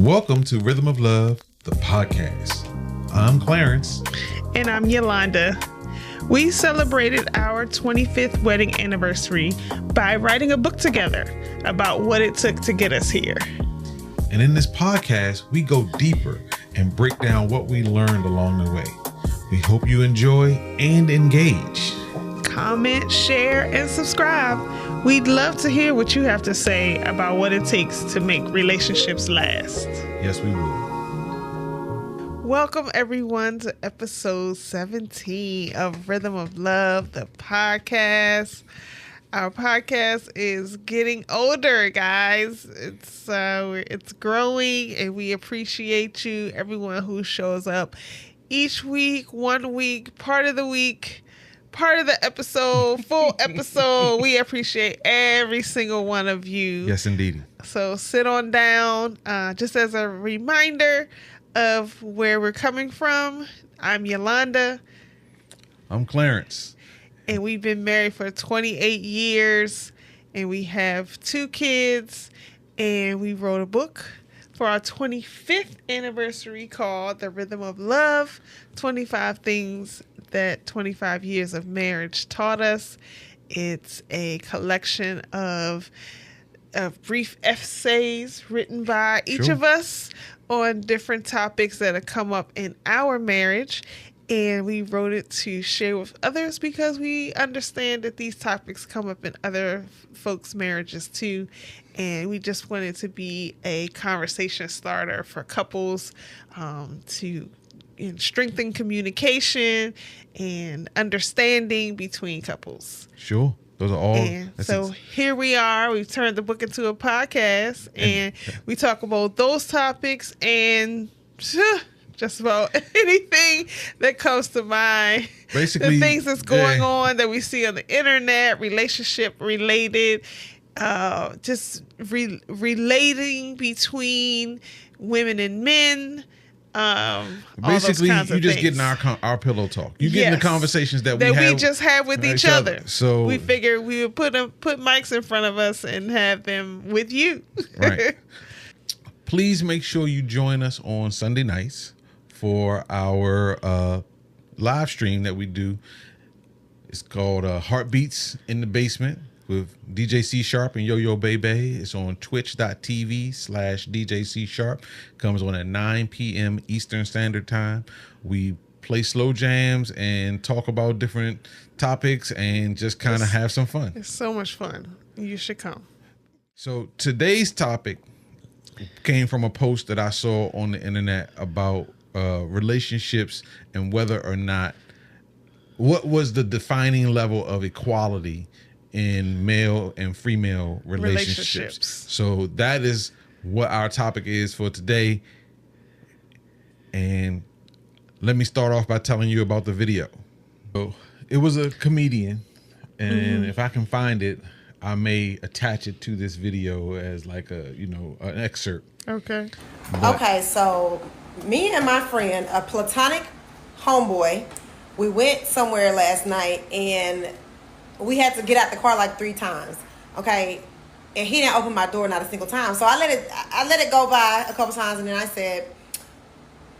Welcome to Rhythm of Love, the podcast. I'm Clarence. And I'm Yalonda. We celebrated our 25th wedding anniversary by writing a book together about what it took to get us here. And in this podcast, we go deeper and break down what we learned along the way. We hope you enjoy and engage. Comment, share, and subscribe. We'd love to hear what you have to say about what it takes to make relationships last. Yes, we will. Welcome, everyone, to episode 17 of Rhythm of Love, the podcast. Our podcast is getting older, guys. It's growing, and we appreciate you, everyone who shows up each week, 1 week, part of the week, part of the episode, full episode. We appreciate every single one of you. Yes, indeed. So sit on down. Just as a reminder of where we're coming from, I'm Yalonda. I'm Clarence. And we've been married for 28 years. And we have 2 kids. And we wrote a book for our 25th anniversary called The Rhythm of Love, 25 Things That 25 Years of Marriage Taught Us. It's a collection of brief essays written by each of us on different topics that have come up in our marriage. And we wrote it to share with others because we understand that these topics come up in other folks' marriages too. And we just wanted to be a conversation starter for couples to strengthen communication and understanding between couples. Sure. Those are all. And so here we are. We've turned the book into a podcast, and we talk about those topics and just about anything that comes to mind. Basically, the things that's going on that we see on the internet, relationship related, relating between women and men. Basically, you just getting our pillow talk. You getting the conversations that we just have with each other. So we figured we would put mics in front of us and have them with you. Right. Please make sure you join us on Sunday nights for our live stream that we do. It's called Heartbeats in the Basement with DJ C Sharp and Yo-Yo Bebe. It's on twitch.tv/DJ C Sharp. Comes on at 9 p.m. Eastern Standard Time. We play slow jams and talk about different topics and just kind of have some fun. It's so much fun. You should come. So today's topic came from a post that I saw on the internet about relationships and whether or not, what was the defining level of equality in male and female relationships. So that is what our topic is for today. And let me start off by telling you about the video. So it was a comedian, and if I can find it, I may attach it to this video as like an excerpt. Okay. Okay, so me and my friend, a platonic homeboy, we went somewhere last night and we had to get out the car like 3 times. Okay. And he didn't open my door not a single time. So I let it go by a couple times, and then I said,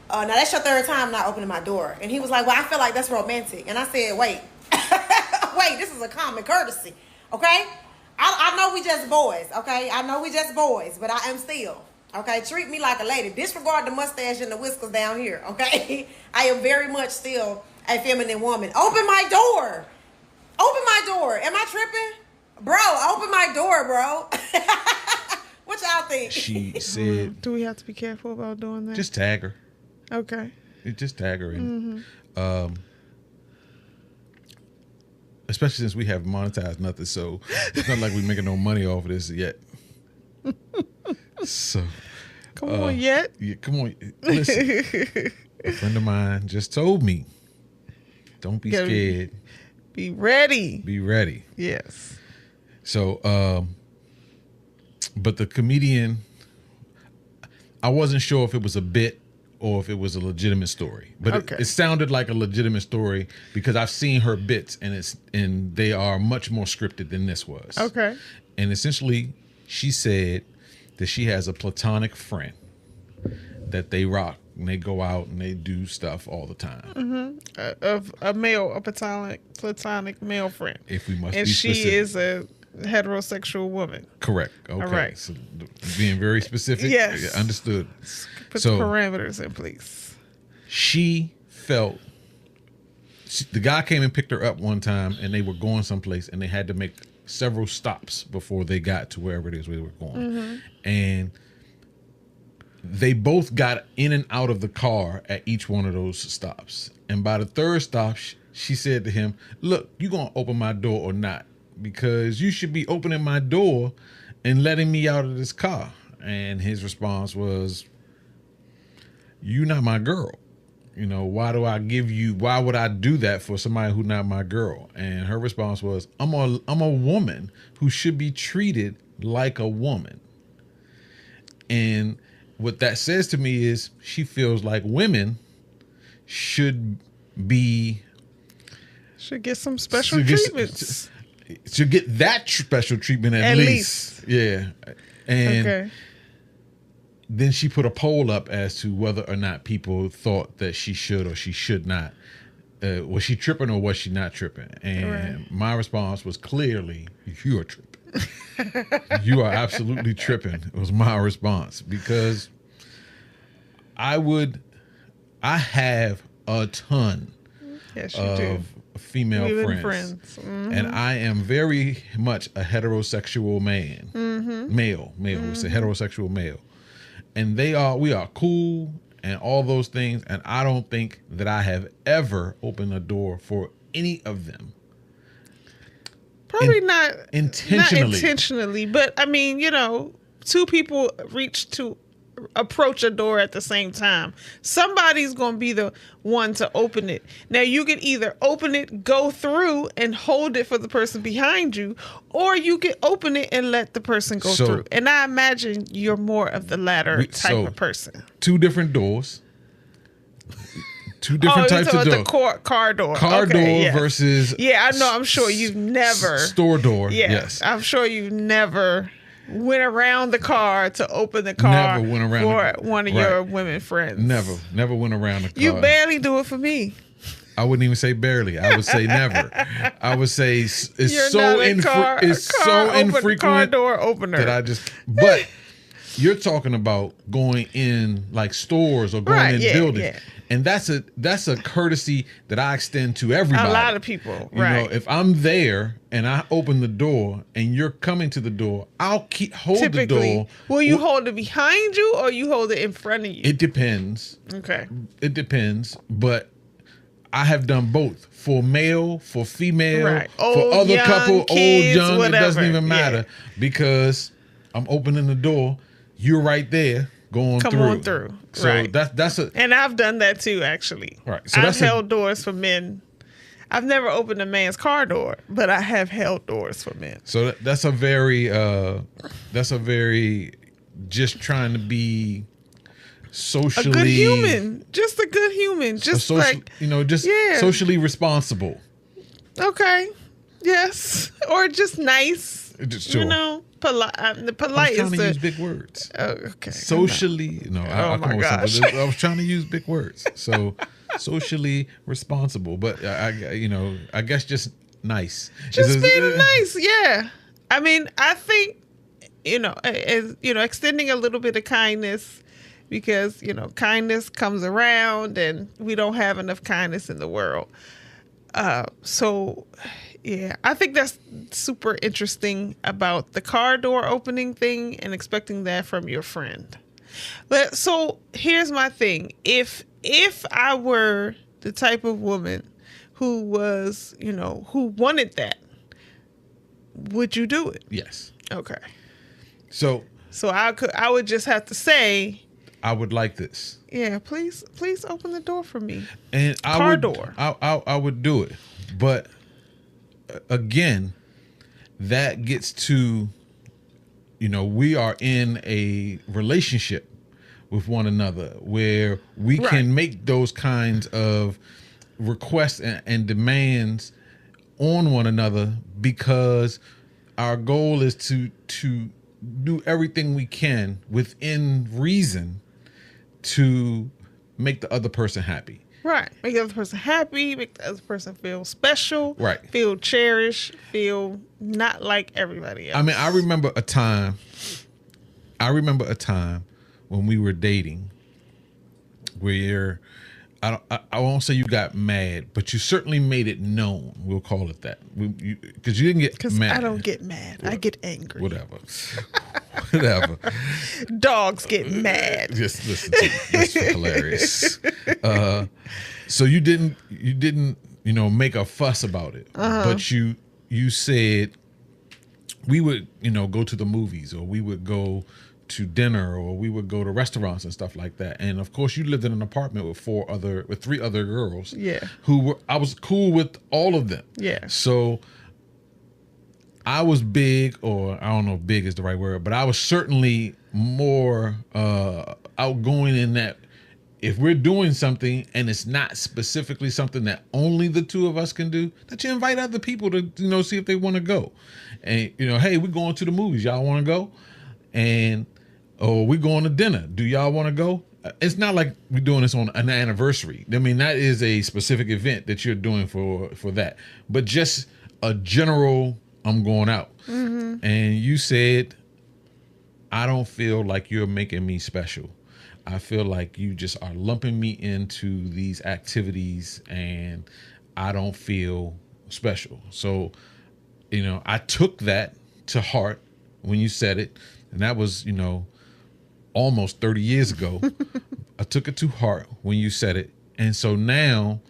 now that's your 3rd time not opening my door. And he was like, well, I feel like that's romantic. And I said, wait, this is a common courtesy. Okay. I know we just boys. Okay. I know we just boys, but I am still. Okay. Treat me like a lady. Disregard the mustache and the whiskers down here. Okay. I am very much still a feminine woman. Open my door. Open my door. Am I tripping? Bro, open my door, bro. What y'all think? She said... Do we have to be careful about doing that? Just tag her. Okay. Just tag her in. Especially since we have monetized nothing, so it's not like we're making no money off of this yet. So... Come on, yet? Yeah, come on. Listen, a friend of mine just told me, don't be scared. Be ready. Be ready. Yes. So, but the comedian, I wasn't sure if it was a bit or if it was a legitimate story, but it sounded like a legitimate story because I've seen her bits and they are much more scripted than this was. Okay. And essentially she said that she has a platonic friend that they rock and they go out and they do stuff all the time. Of a platonic male friend. If we must and be she specific. is a heterosexual woman. Correct. Okay. All right. So being very specific. Yes. Yeah, understood. Put So- the parameters in, please. She felt the guy came and picked her up one time and they were going someplace and they had to make several stops before they got to wherever it is they were going. And they both got in and out of the car at each one of those stops. And by the third stop, she said to him, look, you going to open my door or not? Because you should be opening my door and letting me out of this car. And his response was, you not my girl. You know, why would I do that for somebody who not my girl? And her response was, I'm a woman who should be treated like a woman. And what that says to me is she feels like women should get some special treatments. Should get that special treatment at least. Yeah. And Okay. then she put a poll up as to whether or not people thought that she should or she should not. Was she tripping or was she not tripping? And my response was clearly, you are tripping. You are absolutely tripping. It was my response because I have a ton Yes, you of do. female Women friends. friends. And I am very much a heterosexual man. Male. It's a heterosexual male. And we are cool and all those things. And I don't think that I have ever opened a door for any of them. Probably not intentionally. Not intentionally, but I mean, two people reach to approach a door at the same time. Somebody's going to be the one to open it. Now, you can either open it, go through, and hold it for the person behind you, or you can open it and let the person go through. And I imagine you're more of the latter type of person. Two different doors. Two different types of doors. The car door. Car door versus. Yeah, I know. I'm sure you've never. Store door. Yeah, yes. I'm sure you've never went around the car to open the car Never went around for one of your women friends. Never went around the car. You barely do it for me. I wouldn't even say barely. I would say never. I would say it's You're so not a car infrequent door opener that I just. But you're talking about going in like stores or going in buildings. Yeah. And that's a courtesy that I extend to everybody. A lot of people, you know, if I'm there and I open the door and you're coming to the door, I'll hold the door. Will you hold it behind you or you hold it in front of you? It depends. Okay. It depends, but I have done both. For male, for female, for other couple, kids, old, young, whatever. It doesn't even matter because I'm opening the door. You're right there. Come on through. So that's a, and I've done that too, actually. Right. So I've held doors for men. I've never opened a man's car door, but I have held doors for men. So that's a very just trying to be socially a good human, just a good human, just socially responsible. Okay. Yes, or just nice. Sure. You know, polite. The polite I was trying to use big words. Oh, okay. Socially, I was trying to use big words. So, socially responsible, but I guess just nice. Just being nice, yeah. I mean, I think extending a little bit of kindness because kindness comes around, and we don't have enough kindness in the world. So. Yeah, I think that's super interesting about the car door opening thing and expecting that from your friend. But so here's my thing. If I were the type of woman who was, who wanted that, would you do it? Yes. Okay. So I would just have to say, I would like this. Yeah, please open the door for me. And car door. I would do it. But again, that gets to, we are in a relationship with one another where we can make those kinds of requests and demands on one another because our goal is to do everything we can within reason to make the other person happy. Right. Make the other person happy, make the other person feel special, Right. Feel cherished, feel not like everybody else. I mean, I remember a time when we were dating where I won't say you got mad, but you certainly made it known. We'll call it that. Because you didn't get mad. I don't get mad. I get angry. Whatever. Dogs get mad. Just listen to me. That's hilarious. So you didn't, make a fuss about it. But you said we would, go to the movies, or we would go to dinner, or we would go to restaurants and stuff like that. And of course, you lived in an apartment with three other girls. Yeah. I was cool with all of them. Yeah. So I was big, or I don't know if big is the right word, but I was certainly more outgoing in that if we're doing something and it's not specifically something that only the two of us can do, that you invite other people to, see if they want to go. And, hey, we're going to the movies. Y'all want to go? And, we're going to dinner. Do y'all want to go? It's not like we're doing this on an anniversary. I mean, that is a specific event that you're doing for that. But just a general, I'm going out. Mm-hmm. And you said, I don't feel like you're making me special. I feel like you just are lumping me into these activities and I don't feel special. So, I took that to heart when you said it. And that was, almost 30 years ago. I took it to heart when you said it. And so now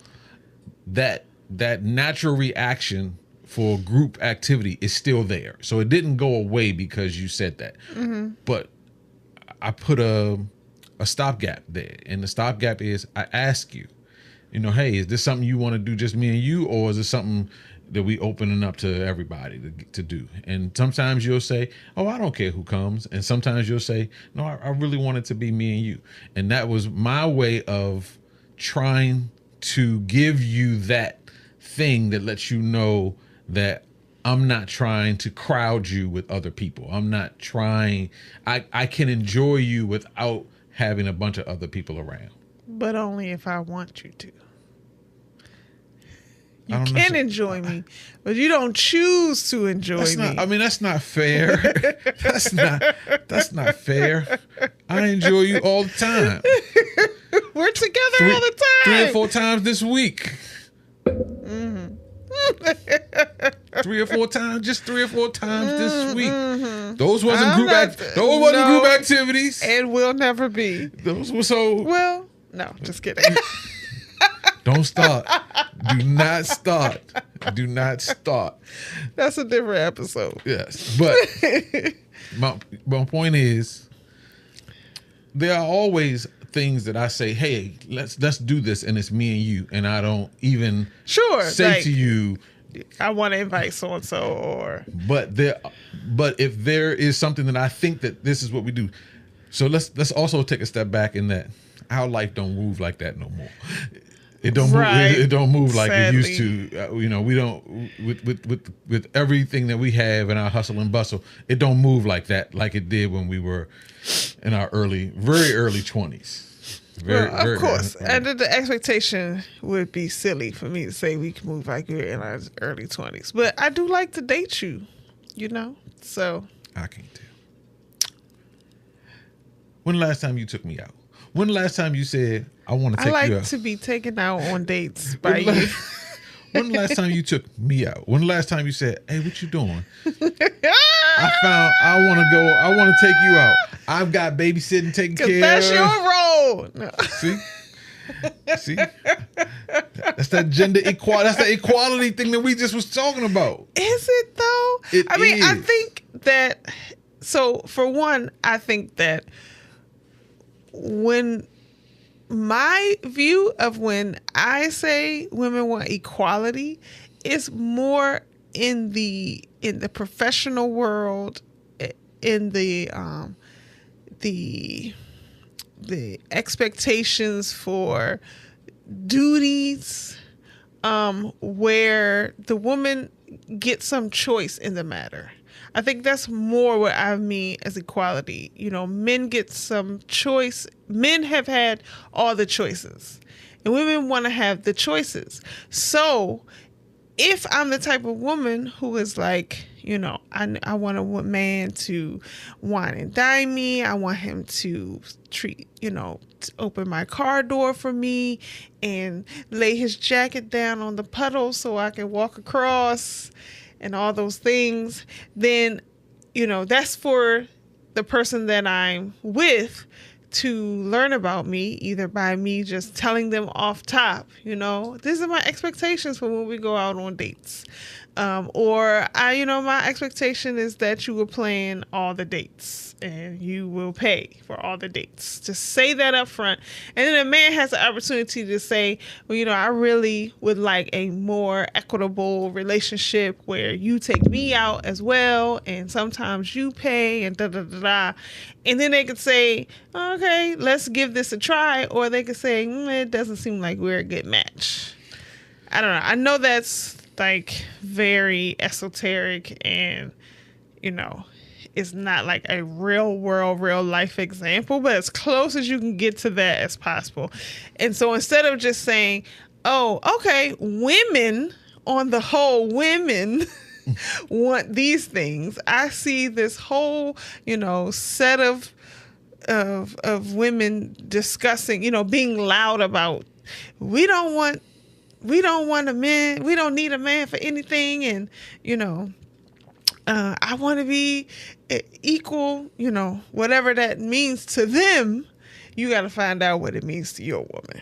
that natural reaction for group activity is still there. So it didn't go away because you said that. Mm-hmm. But I put a stopgap there. And the stopgap is I ask you, hey, is this something you want to do just me and you, or is it something that we opening up to everybody to do? And sometimes you'll say, oh, I don't care who comes. And sometimes you'll say, no, I really want it to be me and you. And that was my way of trying to give you that thing that lets you know that I'm not trying to crowd you with other people. I'm not trying, I can enjoy you without having a bunch of other people around. But only if I want you to. You can enjoy me, but you don't choose to enjoy me. That's not fair. That's not fair. I enjoy you all the time. We're together all the time. 3 or 4 times this week. Mm-hmm. 3 or 4 times, just 3 or 4 times this week. Mm-hmm. Those wasn't group activities, and will never be. Those were so. Well, no, just kidding. Don't start. Do not start. Do not start. That's a different episode. Yes, but my point is, there are always things that I say, hey, let's do this, and it's me and you, and I don't even say to you, I want to invite so and so, or but if there is something that I think that this is what we do, so let's also take a step back in that our life don't move like that no more. It don't move. It don't move like it used to. We don't with everything that we have in our hustle and bustle. It don't move like that, like it did when we were in our very early 20s. Of course, and the expectation would be silly for me to say we can move like we're in our early 20s. But I do like to date you, So I can't tell. When the last time you took me out? When the last time you said, I want to take you out? I like to be taken out on dates by you. When the last time you took me out? When the last time you said, hey, what you doing? I want to go. I want to take you out. I've got babysitting taken care of. That's your role. No. See? That's that gender equality. That's the equality thing that we just was talking about. Is it though? I mean, I think that, so for one, I think that when my view of when I say women want equality is more in the professional world, in the expectations for duties, where the woman gets some choice in the matter. I think that's more what I mean as equality. You know, men get some choice. Men have had all the choices, and women want to have the choices. So if I'm the type of woman who is like, you know, I want a man to wine and dine me. I want him to treat, you know, to open my car door for me and lay his jacket down on the puddle so I can walk across and all those things, then, you know, that's for the person that I'm with to learn about me, either by me just telling them off top, you know, these are my expectations for when we go out on dates. Or my expectation is that you will plan all the dates and you will pay for all the dates. Just say that up front. And then a man has the opportunity to say, well, you know, I really would like a more equitable relationship where you take me out as well. And sometimes you pay and da, da, da, da. And then they could say, okay, let's give this a try. Or they could say, it doesn't seem like we're a good match. I don't know. I know that's like very esoteric and, you know, it's not like a real world, real life example, but as close as you can get to that as possible. And so instead of just saying, oh, okay, women on the whole, women want these things, I see this whole, you know, set of women discussing, you know, being loud about, we don't want a man. We don't need a man for anything. And, you know, I want to be equal, you know, whatever that means to them. You got to find out what it means to your woman.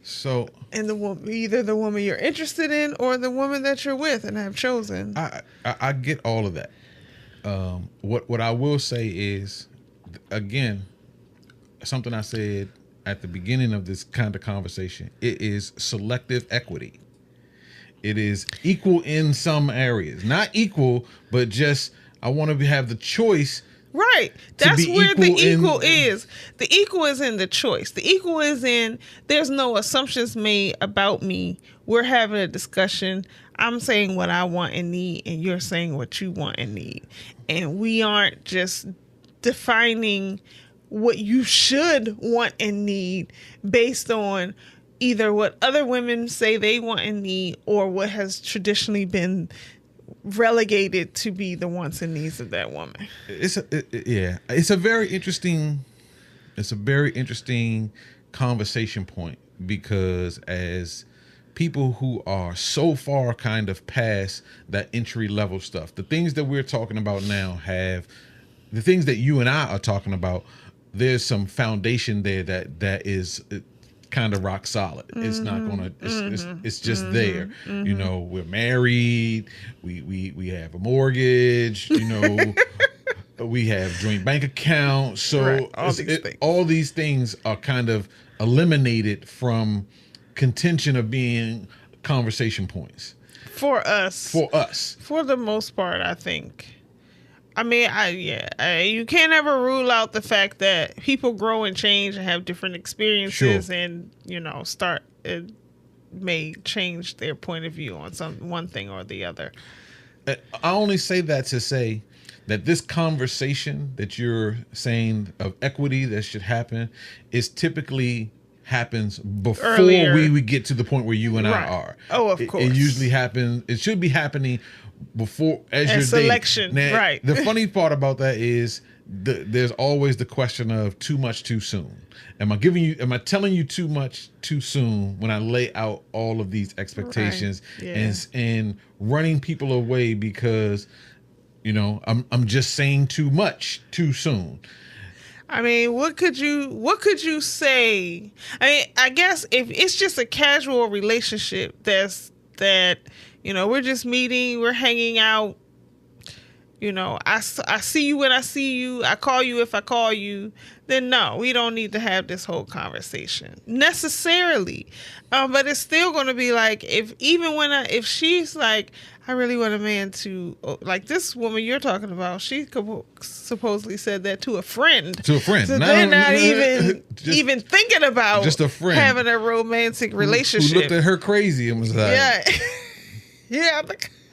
So, and the woman, either the woman you're interested in or the woman that you're with and have chosen. I get all of that. What I will say is, again, something I said at the beginning of this kind of conversation, it is selective equity. It is equal in some areas, not equal, but just I want to have the choice. Right. That's where the equal is. The equal is in the choice. The equal is in there's no assumptions made about me. We're having a discussion. I'm saying what I want and need, and you're saying what you want and need. And we aren't just defining what you should want and need based on either what other women say they want and need or what has traditionally been relegated to be the wants and needs of that woman. It's a very interesting conversation point, because as people who are so far kind of past that entry level stuff, the things that we're talking about now have the things that you and I are talking about. There's some foundation there that is kind of rock solid. It's not gonna. It's just there. You know, we're married. We have a mortgage. You know, we have joint bank accounts. So right. All these things are kind of eliminated from contention of being conversation points for us. For the most part, I think. I mean, you can't ever rule out the fact that people grow and change and have different experiences, sure. And, you know, it may change their point of view on one thing or the other. I only say that to say that this conversation that you're saying of equity that should happen is typically happens before we get to the point where you and I are. Oh, of course. It usually happens. It should be happening before as your selection. Now, right. The funny part about that is there's always the question of too much too soon. Am I telling you too much too soon when I lay out all of these expectations, right. Yeah. and running people away because, you know, I'm just saying too much too soon. I mean, what could you say? I mean, I guess if it's just a casual relationship that, you know, we're just meeting, we're hanging out, you know, I see you when I see you, I call you if I call you, then no, we don't need to have this whole conversation necessarily. But it's still going to be like, if she's like, I really want a man to, like this woman you're talking about, she supposedly said that to a friend. To a friend. So they're not even thinking about just a friend having a romantic relationship. Who looked at her crazy and was like, yeah. Yeah,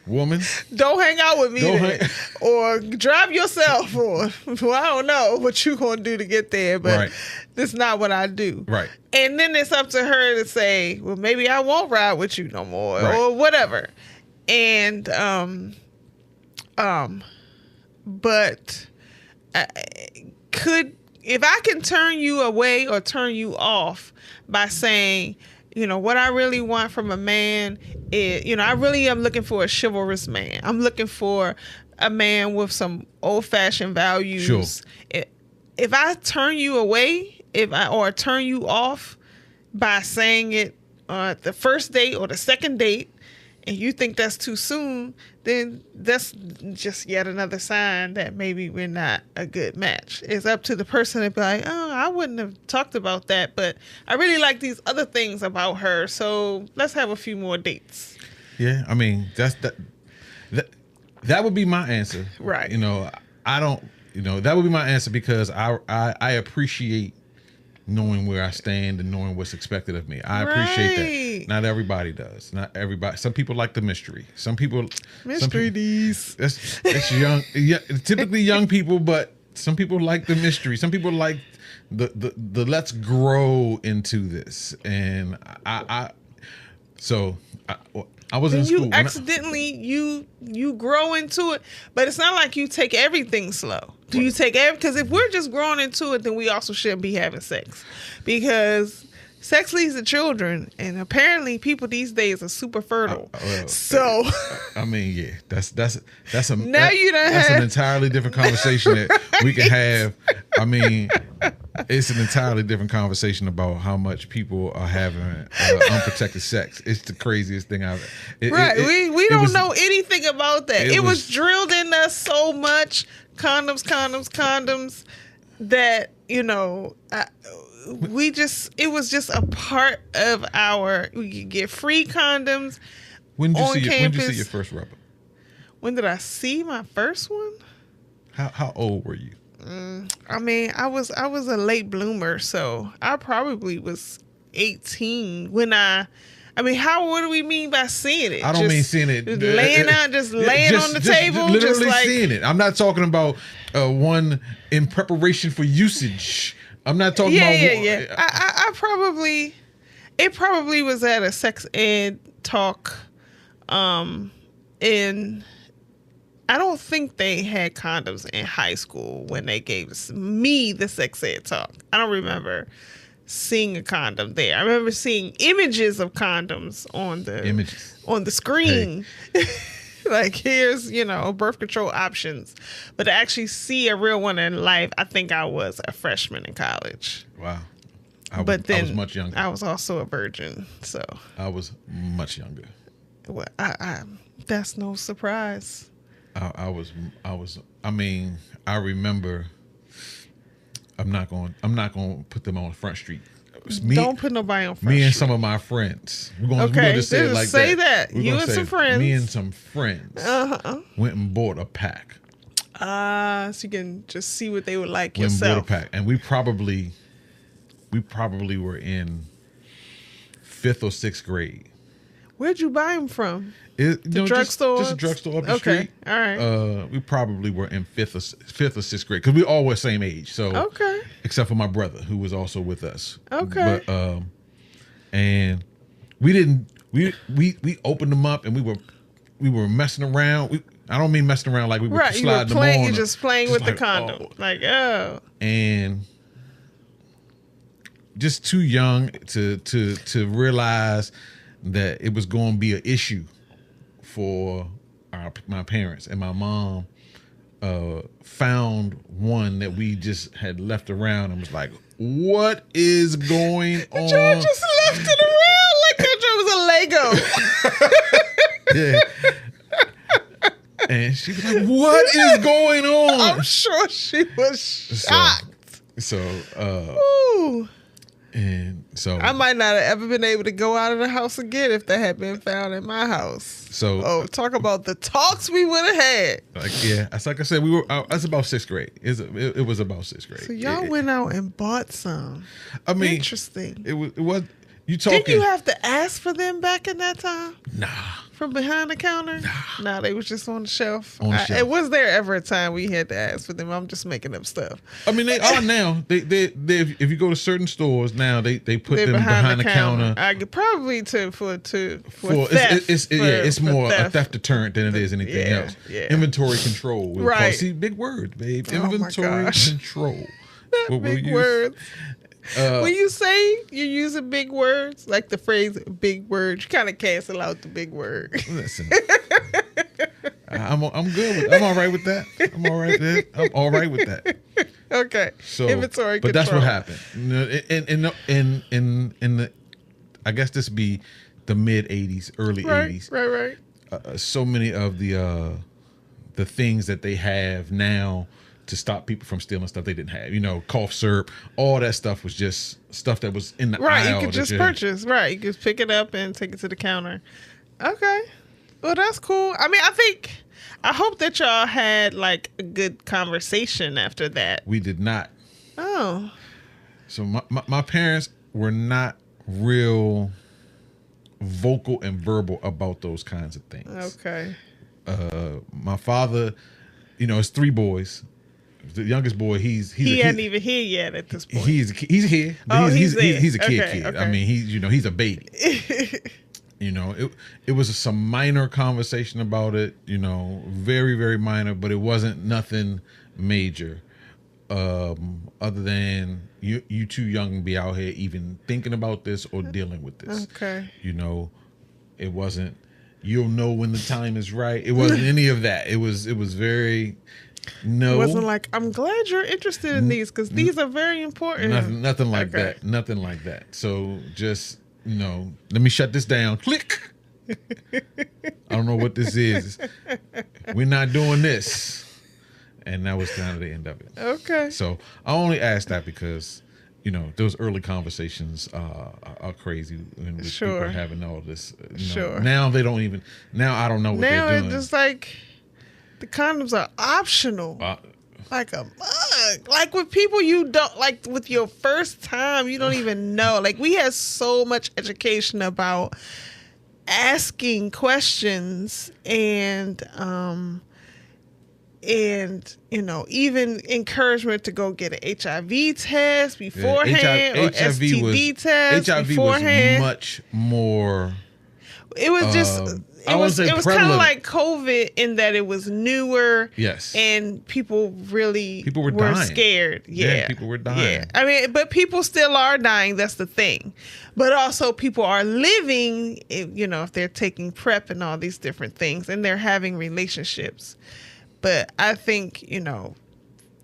woman. Don't hang out with me Don't then. Or drive yourself, or well, I don't know what you gonna do to get there, but Right. that's not what I do. Right. And then it's up to her to say, well, maybe I won't ride with you no more, Right. or whatever. And but if I can turn you away or turn you off by saying, you know, what I really want from a man is, you know, I really am looking for a chivalrous man. I'm looking for a man with some old-fashioned values. Sure. If I turn you away, or turn you off by saying it at the first date or the second date, and you think that's too soon, then that's just yet another sign that maybe we're not a good match. It's up to the person to be like, oh, I wouldn't have talked about that, but I really like these other things about her, so let's have a few more dates. Yeah, I mean, that would be my answer. Right. You know, I don't, you know, that would be my answer because I appreciate knowing where I stand and knowing what's expected of me. I appreciate that. Not everybody does. Not everybody. Some people like the mystery. Some people These. That's young. Yeah, typically young people, but some people like the mystery. Some people like the let's grow into this. And I was in school. You accidentally you grow into it, but it's not like you take everything slow. Do you take because if we're just growing into it, then we also shouldn't be having sex, because sex leads to children, and apparently people these days are super fertile. So I mean, yeah, that's an entirely different conversation that we can have. I mean, it's an entirely different conversation about how much people are having unprotected sex. It's the craziest thing I've. We don't know anything about that. It was drilled in us so much. Condoms, that, you know, it was just a part of we could get free condoms. When did you see your first rubber? When did I see my first one? How old were you? I mean, I was a late bloomer, so I probably was 18 when I mean, what do we mean by seeing it? I don't mean seeing it. Laying on the table. Literally just like, seeing it. I'm not talking about one in preparation for usage. I'm not talking about. Yeah. It probably was at a sex ed talk. And I don't think they had condoms in high school when they gave me the sex ed talk. I don't remember seeing a condom there. I remember seeing images of condoms on the screen. Hey. Like, here's, you know, birth control options. But to actually see a real one in life, I think I was a freshman in college. Wow. I was much younger. I was also a virgin, so. I was much younger. Well, that's no surprise. I mean, I remember. I'm not going to put them on Front Street. Don't put nobody on Front Street. Me and some of my friends. We're going to just say it like say that. You and some friends. Me and some friends went and bought a pack. So you can just see what they would like yourself. Went and bought a pack, and we probably were in 5th or 6th grade. Where'd you buy them from? Drugstore? Just a drugstore up the street. All right. We probably were in 5th or 6th grade because we all were the same age. So except for my brother who was also with us. Okay. But and we opened them up and we were messing around. I don't mean messing around like we were sliding them on. You're just playing with the condom. And just too young to realize that it was going to be an issue for my parents. And my mom found one that we just had left around and was like, what is going on? Y'all just left it around like it was a Lego. Yeah. And she was like, what is going on? I'm sure she was shocked. Ooh. And so I might not have ever been able to go out of the house again if that had been found in my house. So talk about the talks we would have had. Like I said, we were. That's about 6th grade. It was about 6th grade. So y'all went out and bought some. I mean, interesting. It was. You talking? Did you have to ask for them back in that time? Nah. from behind the counter? Nah, they was just on the shelf. On the shelf. And was there ever a time we had to ask for them? I'm just making up stuff. I mean, they are now. They if you go to certain stores now, they put They're them behind the counter. I could probably for theft. It's more a theft deterrent than it is anything else. Yeah. Inventory control. Right. See, big words, babe. Oh my Inventory gosh. control. Not big words. When you say you're using big words, like the phrase "big words," you kind of cancel out the big word. Listen, I'm good with. I'm all right with that. I'm all right with that. I'm all right with that. Okay. So, inventory but control. that's what happened. In the, I guess this be the mid '80s, early '80s. Right. So many of the things that they have now to stop people from stealing stuff they didn't have. You know, cough syrup, all that stuff was just stuff that was in the aisle. Right, you could just purchase. Right, you could pick it up and take it to the counter. Okay. Well, that's cool. I mean, I hope that y'all had like a good conversation after that. We did not. Oh. So my parents were not real vocal and verbal about those kinds of things. Okay. My father, you know, it's 3 boys. The youngest boy, he hadn't even here yet at this point. He's here. Oh, he's there. a kid. Okay. I mean, he's a baby. You know, it was some minor conversation about it. You know, very very minor, but it wasn't nothing major. Other than you too young to be out here even thinking about this or dealing with this. Okay. You know, it wasn't. You'll know when the time is right. It wasn't any of that. It was very. No, It wasn't like, I'm glad you're interested in these because these are very important. Nothing like that. Nothing like that. So just, you know, let me shut this down. Click. I don't know what this is. We're not doing this. And that was kind of the end of it. Okay. So I only asked that because, you know, those early conversations are crazy when people are having all this. You know, now they don't even. Now I don't know what they're doing. Now it's just like the condoms are optional. Like a mug. Like with people you don't like with your first time, you don't even know. Like we had so much education about asking questions and you know, even encouragement to go get an HIV test beforehand or STD test HIV beforehand. was much more. It was just. It was kind of like COVID in that it was newer. Yes. And people were dying. scared. Yeah. People were dying. Yeah. I mean, but people still are dying. That's the thing. But also people are living, you know, if they're taking PrEP and all these different things and they're having relationships. But I think, you know,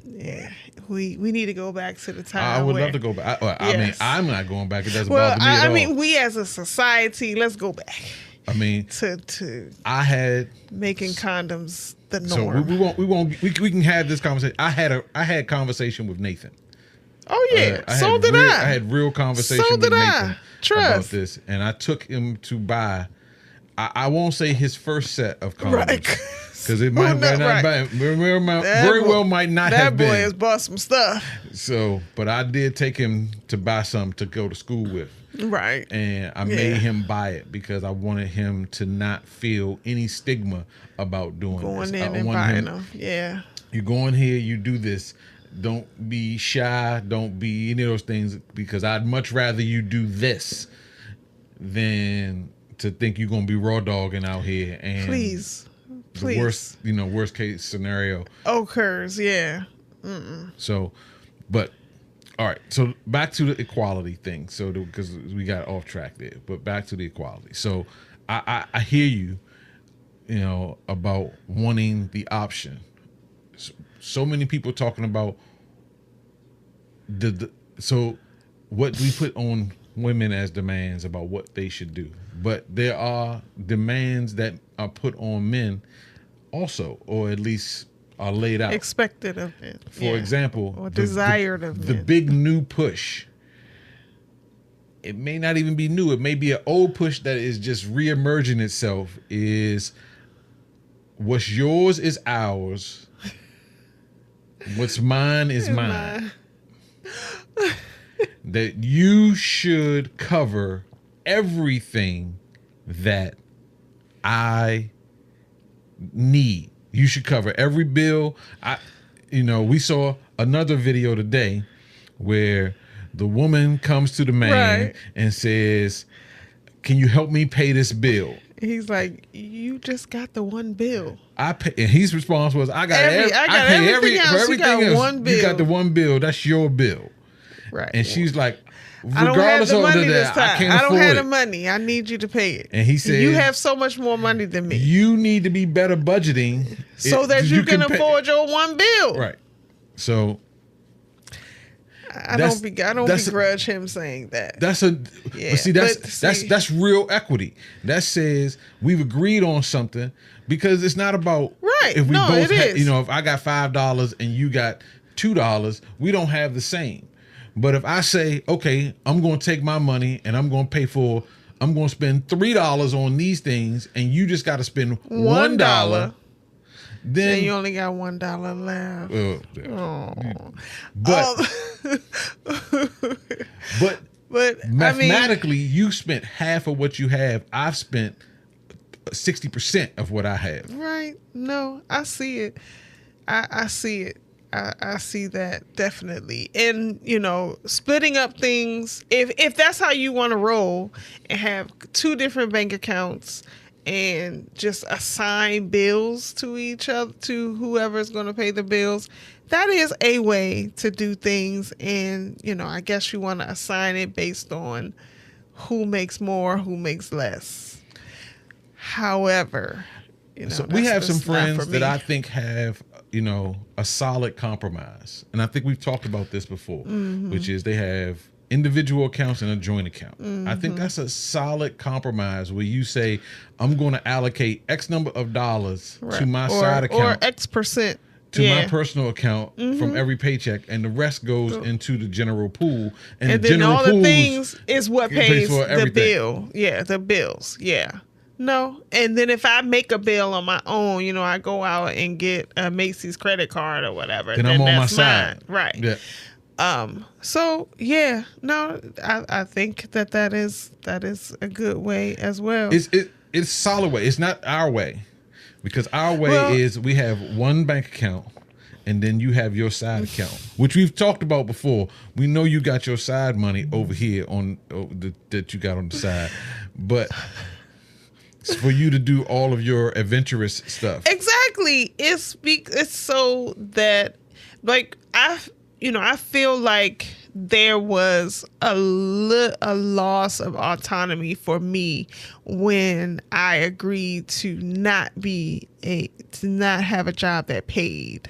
yeah, we need to go back to the time. I would love to go back. I mean, I'm not going back. It doesn't well, bother me at all. I mean, we as a society, let's go back. I mean, to I had making condoms the norm. So we can have this conversation. I had conversation with Nathan. Oh yeah, I had real conversation with Nathan about this, and I took him to buy. I won't say his first set of condoms because it might very well might not have been. That boy has bought some stuff. So, but I did take him to buy some to go to school with. Right. And I made him buy it because I wanted him to not feel any stigma about doing going this. in and buying them. Yeah. You go in here, you do this. Don't be shy. Don't be any of those things because I'd much rather you do this than to think you're going to be raw dogging out here. And please. The worst case scenario occurs. Yeah. So, but. All right, so back to the equality thing. So, because we got off track there, but back to the equality. So, I hear you, you know, about wanting the option. So many people talking about so what we put on women as demands about what they should do, but there are demands that are put on men also, or at least are laid out. Expected of it. For example, or desired of the big new push. It may not even be new. It may be an old push that is just reemerging itself. Is what's yours is ours. What's mine is mine. That you should cover everything that I need. You should cover every bill. We saw another video today where the woman comes to the man and says, "Can you help me pay this bill?" He's like, "You just got the one bill." I pay, and his response was, "I got everything else. For everything you got else, one bill. You got the one bill. That's your bill." Right. And she's like, I don't have "Regardless the of money this that, time. I can't I don't afford have it." the money. I need you to pay it. And he said, "You have so much more money than me. You need to be better budgeting so that you can afford your one bill." Right. So I don't begrudge him saying that. But that's real equity. That says we've agreed on something, because it's not about if we both if I got $5 and you got $2, we don't have the same. But if I say, okay, I'm going to take my money and I'm going to spend $3 on these things, and you just got to spend $1. Then you only got $1 left. But mathematically, you spent half of what you have. I've spent 60% of what I have. Right? No, I see it. I see it. I see that definitely. And splitting up things. If that's how you want to roll, and have two different bank accounts, and just assign bills to each other, to whoever's going to pay the bills, that is a way to do things. And, I guess you want to assign it based on who makes more, who makes less. However, so we have some friends that I think have, a solid compromise. And I think we've talked about this before, which is they have individual accounts and a joint account. I think that's a solid compromise where you say, I'm going to allocate X number of dollars to my side account, or X percent to my personal account from every paycheck, and the rest goes into the general pool. And the then general all the things is what pays for the bill. Yeah, the bills. Yeah. No. And then if I make a bill on my own, I go out and get a Macy's credit card or whatever. Then I'm on my side. Right. Yeah. So yeah, no, I think that is a good way as well. It's solid way. It's not our way, because our way is we have one bank account, and then you have your side account, which we've talked about before. We know you got your side money over here that you got on the side, but it's for you to do all of your adventurous stuff. Exactly. It's so that, like, I feel like there was a loss of autonomy for me when I agreed to not have a job that paid.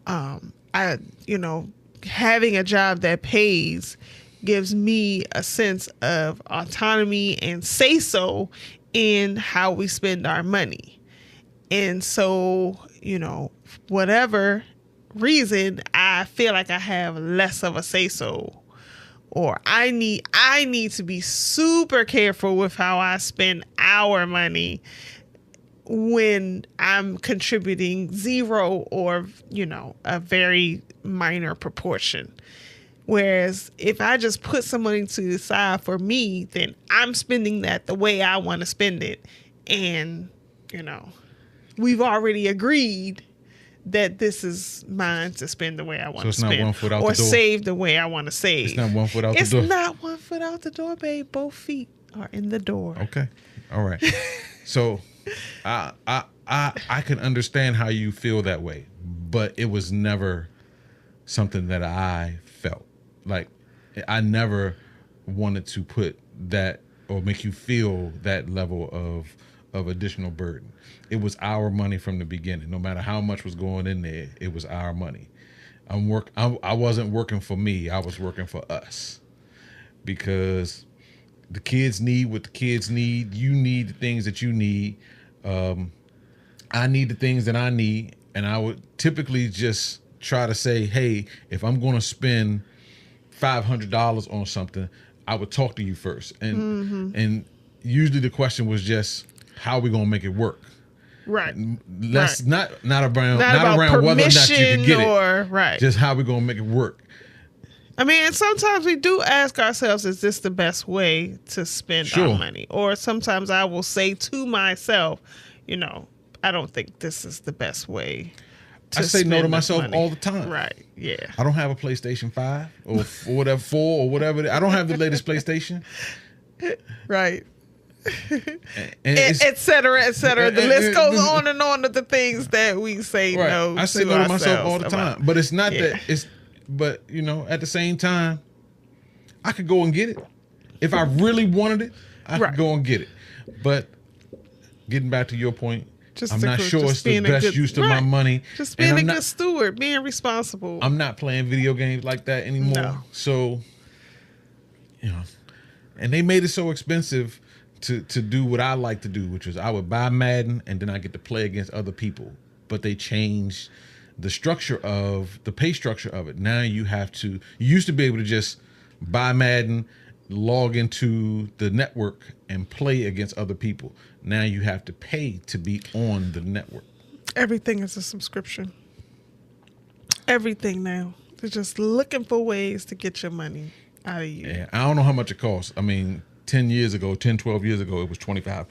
Having a job that pays gives me a sense of autonomy and say so in how we spend our money. And so, whatever reason, I feel like I have less of a say so, or I need to be super careful with how I spend our money when I'm contributing zero or a very minor proportion. Whereas if I just put some money to the side for me, then I'm spending that the way I want to spend it, and we've already agreed that this is mine to spend the way I want to spend, one foot out or the door. Save the way I want to save. It's not one foot out the door. It's not one foot out the door, babe. Both feet are in the door. Okay, all right. So, I can understand how you feel that way, but it was never something that I felt like. I never wanted to put that or make you feel that level of additional burden. It was our money from the beginning. No matter how much was going in there, it was our money. I wasn't working for me. I was working for us, because the kids need what the kids need. You need the things that you need. I need the things that I need. And I would typically just try to say, hey, if I'm going to spend $500 on something, I would talk to you first. And usually the question was just, how are we going to make it work? Right. Not around about whether or not you can get or, it. right. Just how we going to make it work. I mean, and sometimes we do ask ourselves, is this the best way to spend our money? Or sometimes I will say to myself, I don't think this is the best way to I say no to myself money. all the time. Right, yeah. I don't have a PlayStation 5 or whatever, 4 or whatever. I don't have the latest PlayStation. Right. And et cetera, et cetera. The list goes on and on of the things that we say no to. I say no to myself all the about. time. But it's not that it's, but at the same time, I could go and get it. If I really wanted it, I could go and get it. But getting back to your point, I'm not sure it's the best use of my money. Just being a good steward, being responsible. I'm not playing video games like that anymore. No. So, and they made it so expensive to do what I like to do, which was I would buy Madden and then I get to play against other people. But they changed the structure of the pay structure of it. Now you used to be able to just buy Madden, log into the network and play against other people. Now you have to pay to be on the network. Everything is a subscription. Everything now. They're just looking for ways to get your money out of you. Yeah, I don't know how much it costs. I mean, 12 years ago, it was $25,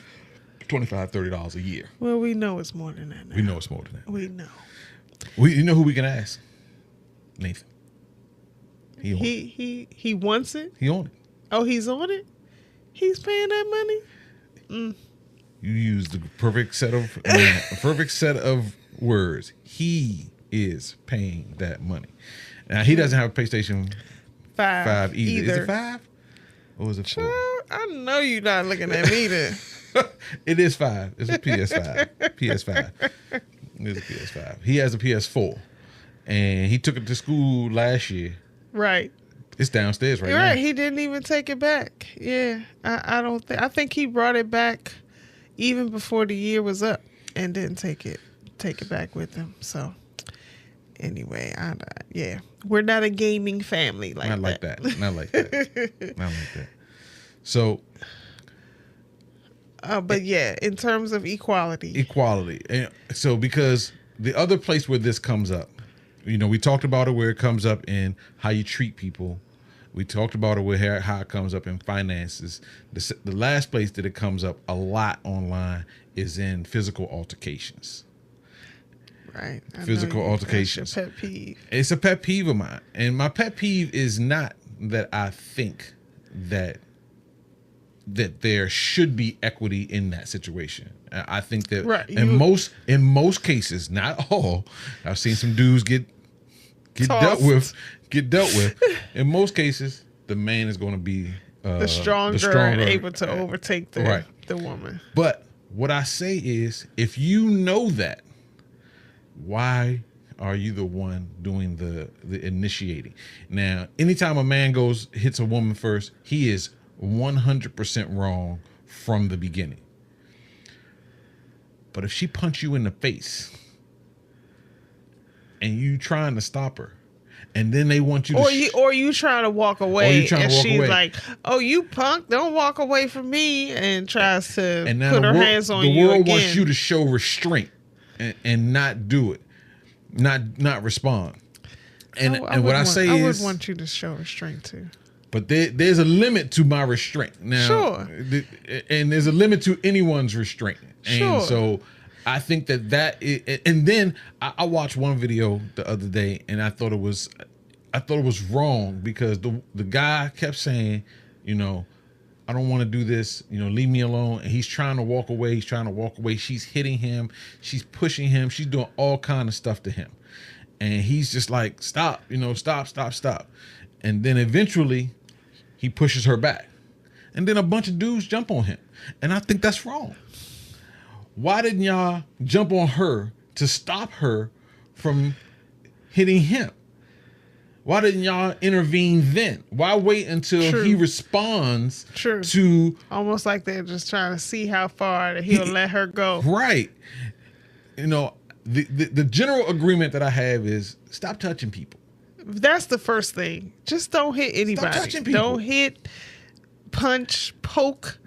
$30 a year. Well, we know it's more than that now. We know it's more than that. We know. You know who we can ask? Nathan. He wants it? He on it. Oh, he's on it? He's paying that money? You used the perfect set of words. He is paying that money. Now, he doesn't have a PlayStation 5 either. Is it 5? Or is it 4? I know you're not looking at me then. It is 5. It's a PS5. PS5. It is a PS5. He has a PS4. And he took it to school last year. Right. It's downstairs right now. Right. He didn't even take it back. Yeah. I think he brought it back even before the year was up and didn't take it back with him. So anyway, we're not a gaming family like that. Not like that. So, but in terms of equality. And so because the other place where this comes up, we talked about it where it comes up in how you treat people. We talked about it how it comes up in finances. The last place that it comes up a lot online is in physical altercations. Right. Physical altercations. That's your pet peeve. It's a pet peeve of mine. And my pet peeve is not that I think that there should be equity in that situation. I think that in most cases, not all, I've seen some dudes get dealt with. In most cases, the man is going to be the stronger and able to overtake the woman. But what I say is, if you know that, why are you the one doing the initiating? Now, anytime a man hits a woman first, he is 100% wrong from the beginning. But if she punch you in the face and you trying to stop her, and then they want you or you trying to walk away, and she's like, "Oh, you punk! Don't walk away from me!" and tries to put her hands on you again. The world wants you to show restraint and not do it, not respond. And what I say is, I would want you to show restraint too. But there's a limit to my restraint. Now, sure. And there's a limit to anyone's restraint. And sure. So I think that is, and then I watched one video the other day and I thought it was wrong because the guy kept saying, I don't want to do this, leave me alone. And he's trying to walk away. She's hitting him. She's pushing him. She's doing all kind of stuff to him. And he's just like, stop, stop. And then eventually he pushes her back. And then a bunch of dudes jump on him. And I think that's wrong. Why didn't y'all jump on her to stop her from hitting him? Why didn't y'all intervene then? Why wait until he responds to... Almost like they're just trying to see how far that he'll let her go. Right. The general agreement that I have is stop touching people. That's the first thing. Just don't hit anybody. Stop touching people. Don't hit, punch, poke,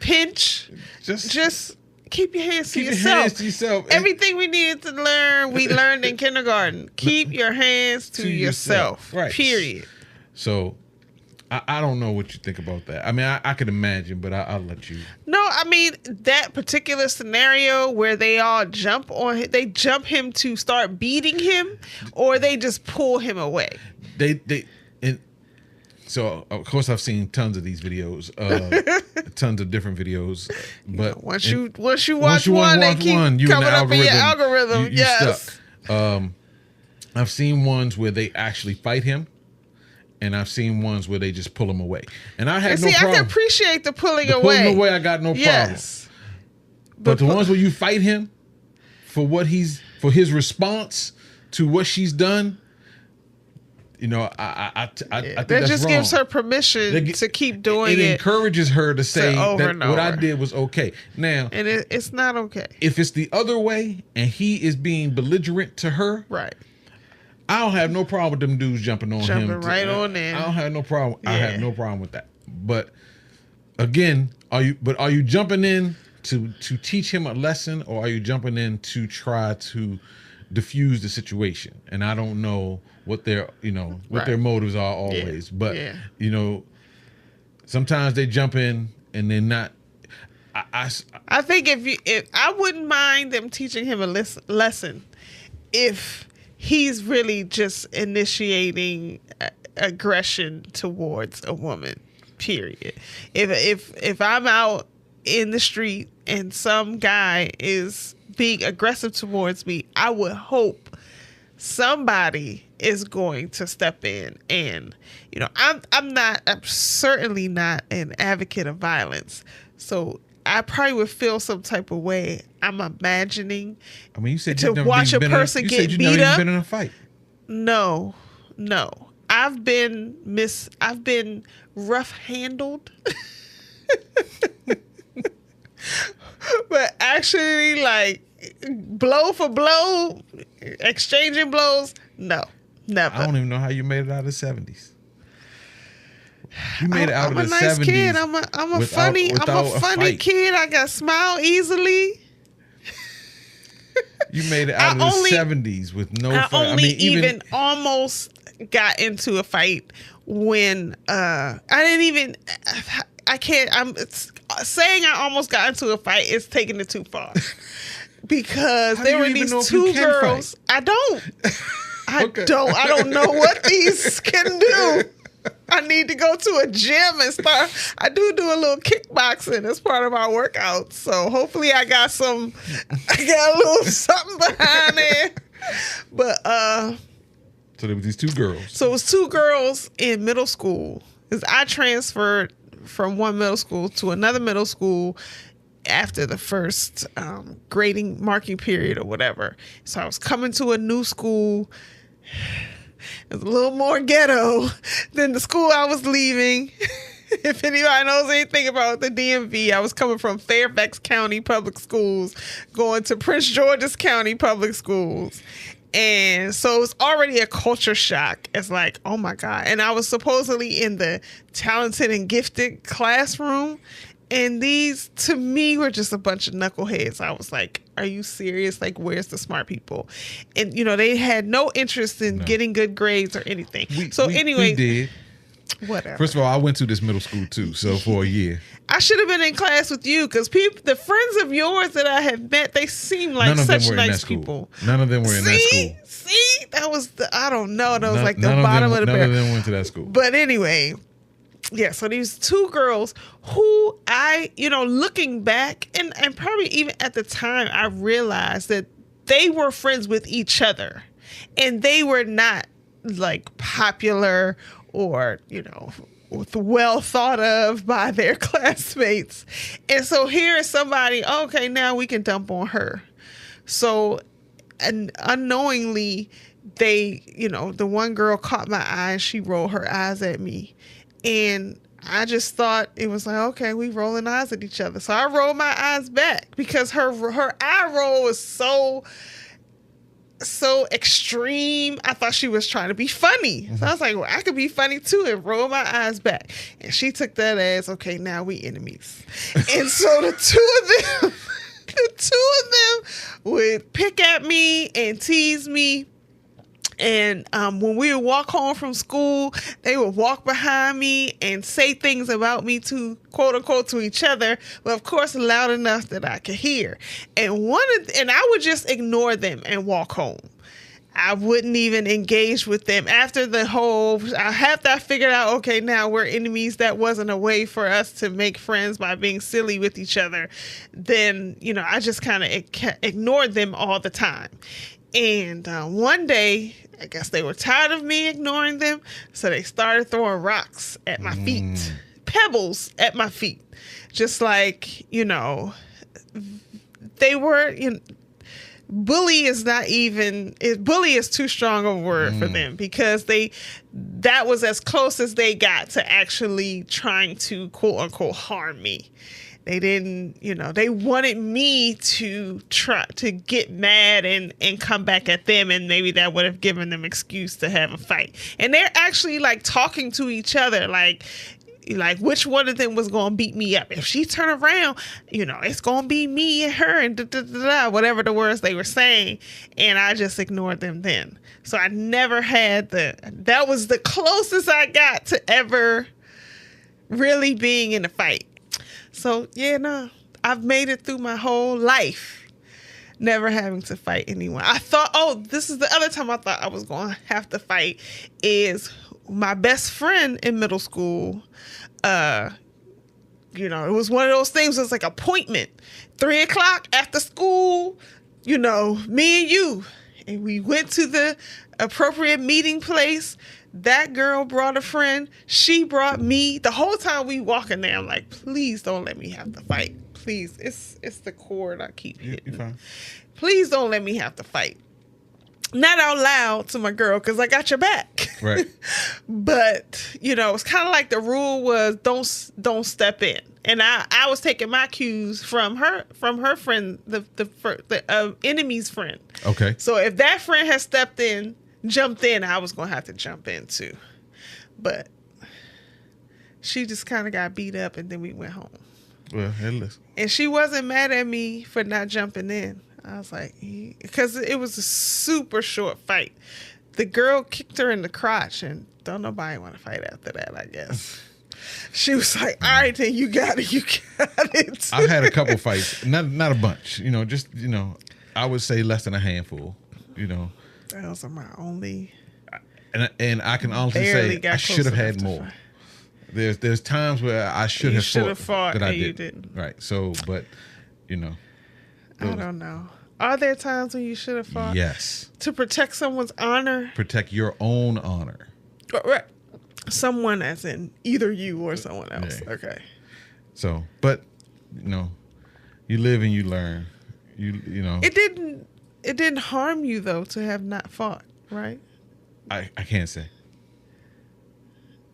pinch. Just keep your hands to Keep your yourself. hands to yourself. Everything we needed to learn, we learned in kindergarten. Keep your hands to yourself. Right. Period. So, I don't know what you think about that. I mean, I could imagine, but I'll let you. No, I mean that particular scenario where they all jump him to start beating him, or they just pull him away. So of course I've seen tons of these videos, tons of different videos. But once you watch one, they keep coming up in your algorithm. Yes. Stuck. I've seen ones where they actually fight him. And I've seen ones where they just pull him away. And I had no problem. I can appreciate the pulling away. Pulling away, I got no problem. But the ones where you fight him for his response to what she's done, you know, I think that that's just wrong. gives her permission to keep doing it. It encourages her to say that what I did was okay. Now, and it's not okay. If it's the other way and he is being belligerent to her, right? I don't have no problem with them dudes jumping on him. Right on in. I don't have no problem. Yeah. I have no problem with that. But again, are you jumping in to teach him a lesson, or are you jumping in to try to diffuse the situation? And I don't know what their motives are always. Yeah. But you know, sometimes they jump in and they're not. I think if I wouldn't mind them teaching him a lesson if he's really just initiating aggression towards a woman, period. If I'm out in the street and some guy is being aggressive towards me, I would hope somebody is going to step in. And, you know, I'm certainly not an advocate of violence. So I probably would feel some type of way. I'm imagining. I mean, you said to watch a person get beat up. Been in a fight. No. I've been rough handled, but actually, like blow for blow, exchanging blows. No, never. I don't even know how you made it out of the 70s. You made it out of the 70s. I'm a nice kid. I'm a funny kid. I got smile easily. You made it out of the 70s with no fight. I only even almost got into a fight when I'm saying I almost got into a fight is taking it too far. Because there were these two girls. I don't know what these can do. I need to go to a gym and start. I do a little kickboxing as part of our workouts. So hopefully I got a little something behind it. But so there were these two girls. So it was two girls in middle school. Because I transferred from one middle school to another middle school after the first grading marking period or whatever. So I was coming to a new school. It was a little more ghetto than the school I was leaving. If anybody knows anything about the DMV, I was coming from Fairfax County Public Schools, going to Prince George's County Public Schools. And so it was already a culture shock. It's like, oh my God. And I was supposedly in the talented and gifted classroom. And these, to me, were just a bunch of knuckleheads. I was like, are you serious? Like, where's the smart people? And, you know, they had no interest in getting good grades or anything. Anyway. We did. Whatever. First of all, I went to this middle school, too, so for a year. I should have been in class with you because the friends of yours that I have met, they seem like such nice people. None of them were in that school. See? That was I don't know. That was like the bottom of the barrel. None of them went to that school. But anyway. Yeah, so these two girls who I, you know, looking back and probably even at the time, I realized that they were friends with each other and they were not like popular or, you know, well thought of by their classmates. And so here is somebody, okay, now we can dump on her. So, and unknowingly, they, you know, the one girl caught my eye and she rolled her eyes at me. And I just thought it was like, okay, we rolling eyes at each other. So I rolled my eyes back because her eye roll was so extreme. I thought she was trying to be funny. Mm-hmm. So I was like, well, I could be funny too, and roll my eyes back. And she took that as, okay, now we enemies. And so the two of them the two of them would pick at me and tease me. And when we would walk home from school, they would walk behind me and say things about me to quote unquote to each other, but of course loud enough that I could hear. And I would just ignore them and walk home. I wouldn't even engage with them after the whole. After I figured out, okay, now we're enemies. That wasn't a way for us to make friends by being silly with each other. Then I just kind of ignored them all the time. And one day, I guess they were tired of me ignoring them, so they started throwing rocks at my feet, pebbles at my feet. Just like, they were, bully is too strong a word for them, because that was as close as they got to actually trying to quote unquote harm me. They didn't, they wanted me to try to get mad and come back at them, and maybe that would have given them excuse to have a fight. And they're actually like talking to each other, like which one of them was going to beat me up. If she turn around, it's going to be me and her and whatever the words they were saying. And I just ignored them then. So I never had that was the closest I got to ever really being in a fight. So, I've made it through my whole life never having to fight anyone. I thought, this is the other time I thought I was going to have to fight, is my best friend in middle school. It was one of those things. It was like appointment, 3:00 after school, me and you. And we went to the appropriate meeting place. That girl brought a friend. She brought me. The whole time we walking there, I'm like, please don't let me have to fight. Please. It's the cord I keep hitting. You're fine. Please don't let me have to fight. Not out loud to my girl, because I got your back. Right. But, it's kind of like the rule was don't step in. And I was taking my cues from her friend, the enemy's friend. Okay. So if that friend had jumped in, I was going to have to jump in too. But she just kind of got beat up, and then we went home. Well, hey, listen. And she wasn't mad at me for not jumping in. I was like, because it was a super short fight. The girl kicked her in the crotch, and don't nobody want to fight after that, I guess. She was like, all right, then you got it. I've had a couple fights, not a bunch, just, I would say less than a handful, Those are my only. And I can honestly say I should have had more. There's times where I should have fought that I didn't. Right. So, but I don't know. Are there times when you should have fought? Yes. To protect someone's honor? Protect your own honor. Right. Someone as in either you or someone else. Yeah. Okay. So, but, you live and you learn. It didn't harm you, though, to have not fought, right? I can't say.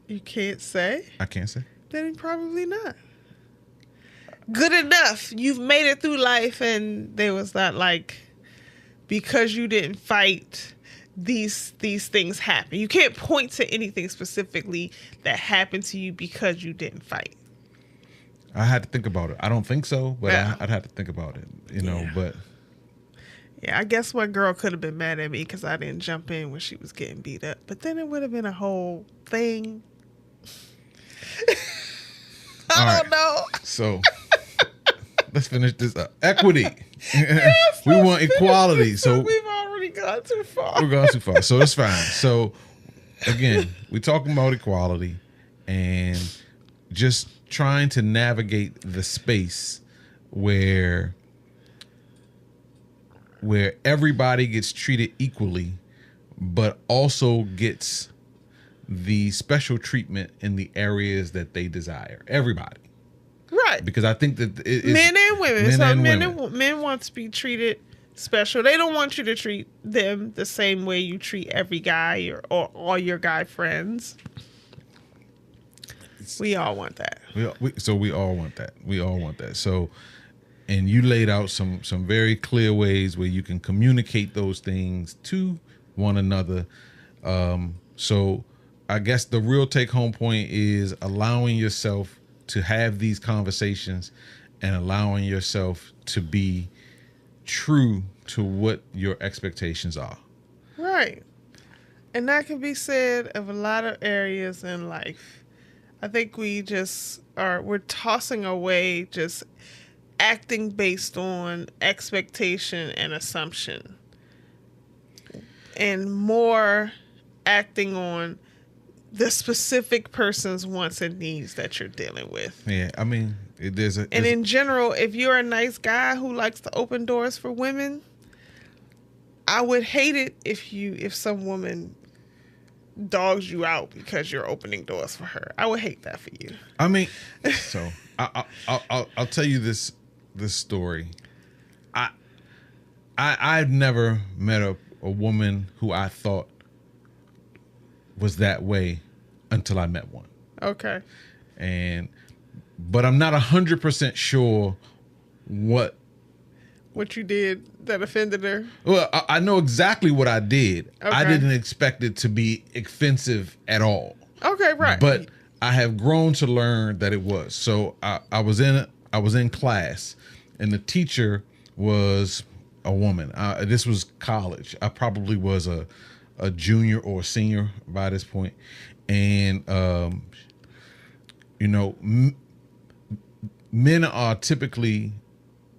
You can't say? I can't say. Then probably not. Good enough. You've made it through life, and there was not like, because you didn't fight, these things happen. You can't point to anything specifically that happened to you because you didn't fight. I had to think about it. I don't think so, but yeah. I'd have to think about it, but. Yeah, I guess one girl could have been mad at me because I didn't jump in when she was getting beat up. But then it would have been a whole thing. I don't know. So let's finish this up. Equity. Yes, we want equality. So we've already gone too far. We're gone too far. So that's fine. So again, we're talking about equality and just trying to navigate the space where everybody gets treated equally, but also gets the special treatment in the areas that they desire. Everybody. Right. Because I think that men and women. Men want to be treated special. They don't want you to treat them the same way you treat every guy or all your guy friends. We all want that. We all want that. We all want that. So, and you laid out some very clear ways where you can communicate those things to one another. So I guess the real take home point is allowing yourself to have these conversations and allowing yourself to be true to what your expectations are. Right. And that can be said of a lot of areas in life. I think we're tossing away just acting based on expectation and assumption, and more acting on the specific person's wants and needs that you're dealing with. Yeah, I mean, and in general, if you're a nice guy who likes to open doors for women, I would hate it if some woman dogs you out because you're opening doors for her. I would hate that for you. I mean, so I'll tell you this story. I've never met a woman who I thought was that way until I met one. Okay. But I'm not 100% sure what you did that offended her. Well, I know exactly what I did. Okay. I didn't expect it to be offensive at all. Okay, right. But I have grown to learn that it was. So I was in class, and the teacher was a woman. This was college. I probably was a junior or senior by this point, and men are typically